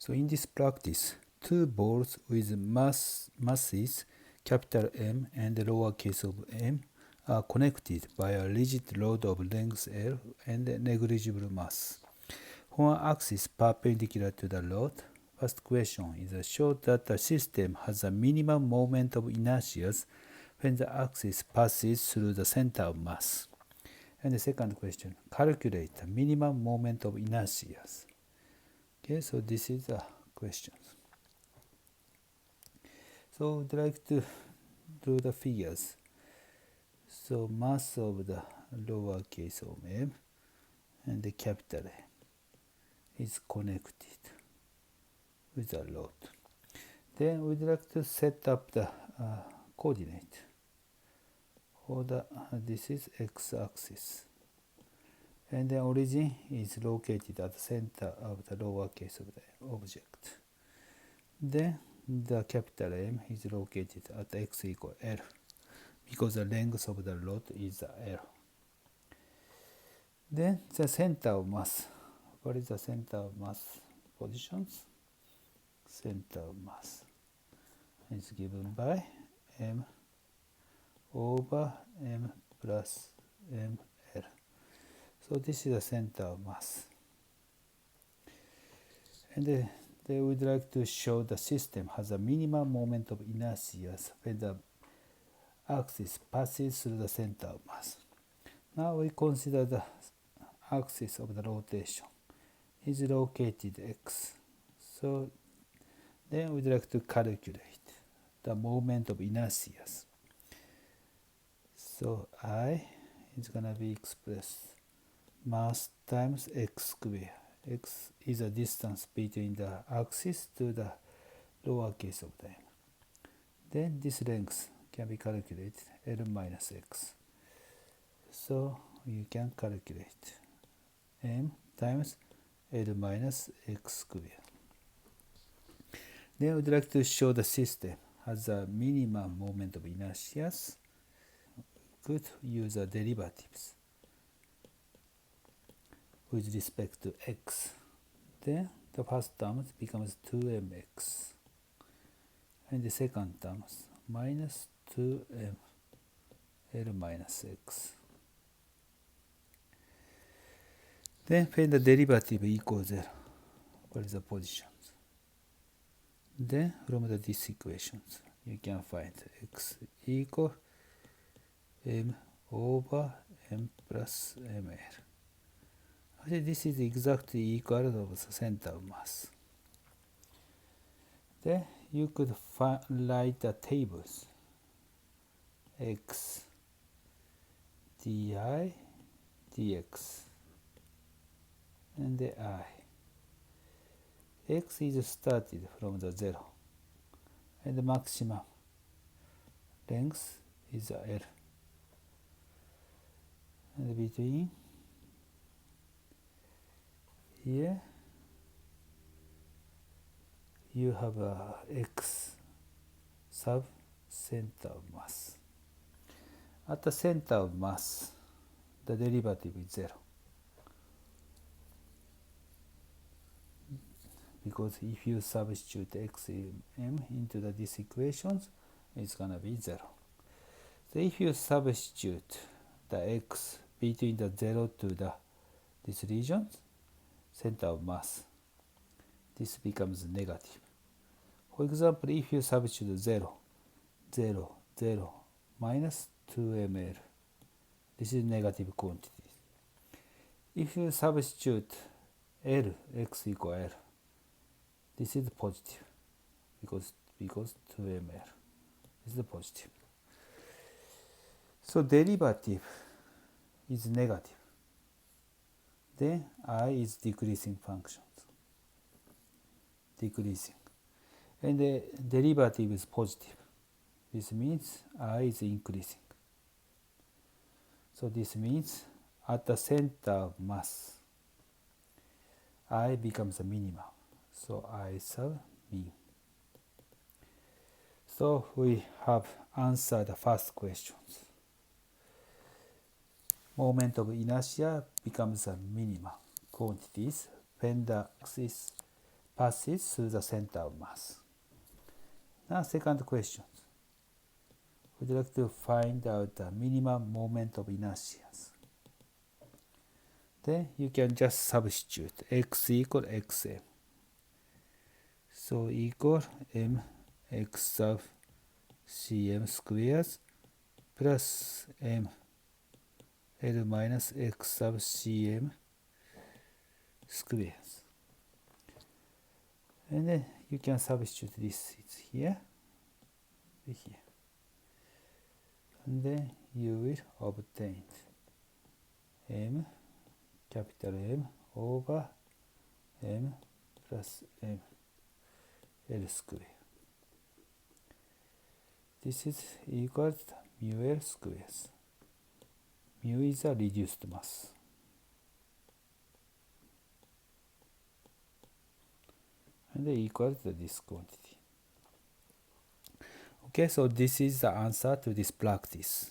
So in this practice, two balls with masses capital M and lowercase of m are connected by a rigid rod of length L and negligible mass. On an axis perpendicular to the rod, first question is show that the system has a minimum moment of inertia when the axis passes through the center of mass. And the second question, calculate the minimum moment of inertia. Okay, so this is the question. So would like to do the figures. So mass of the lowercase of m and the capital A is connected with the rod. Then we'd like to set up the coordinate. For the this is x-axis, and the origin is located at the center of the lowercase of the object. Then the capital M is located at x equal L, because the length of the rod is L. Then the center of mass. What is the center of mass positions? Center of mass is given by m over m plus ml. So this is the center of mass. And they would like to show the system has a minimum moment of inertia when the axis passes through the center of mass. Now we consider the axis of the rotation is located x. So then we'd like to calculate the moment of inertia. So I is going to be expressed mass times x squared. X is a distance between the axis to the lowercase of the m. Then this length can be calculated L minus x. So you can calculate m times L minus x squared. Then we'd like to show the system has a minimum moment of inertia. Could use the derivatives with respect to x. Then the first term becomes 2mx, and the second term minus 2m L minus x. Then when the derivative equals 0, what is the positions? Then from these equations you can find x equal m over m plus ml. Actually, this is exactly equal to the center of mass. Then you could write the tables x di dx and the I. X is started from the 0 and the maximum length is L, and between here you have a x sub center of mass. At the center of mass, the derivative is 0, because if you substitute x m into these equations, it's gonna be 0. So if you substitute the x between the 0 to this region, center of mass, this becomes negative. For example, if you substitute 0, 0, 0, minus 2ml, this is negative quantity. If you substitute L, x equal L, this is positive, because 2ml, this is positive. So derivative is negative. Then I is decreasing functions, decreasing, and the derivative is positive. This means I is increasing. So this means at the center of mass, I becomes a minimum. So I sub mean. So we have answered the first questions. Moment of inertia becomes a minimum quantities when the axis passes through the center of mass. Now second question. Would you like to find out the minimum moment of inertia? Then you can just substitute x equal xm. So equal mx sub cm squares plus m L minus x sub cm squares. And then you can substitute this here, here. And then you will obtain m, capital M, over m plus m L square. This is equal to mu L squares. Mu is a reduced mass. And equal to this quantity. Okay, so this is the answer to this practice.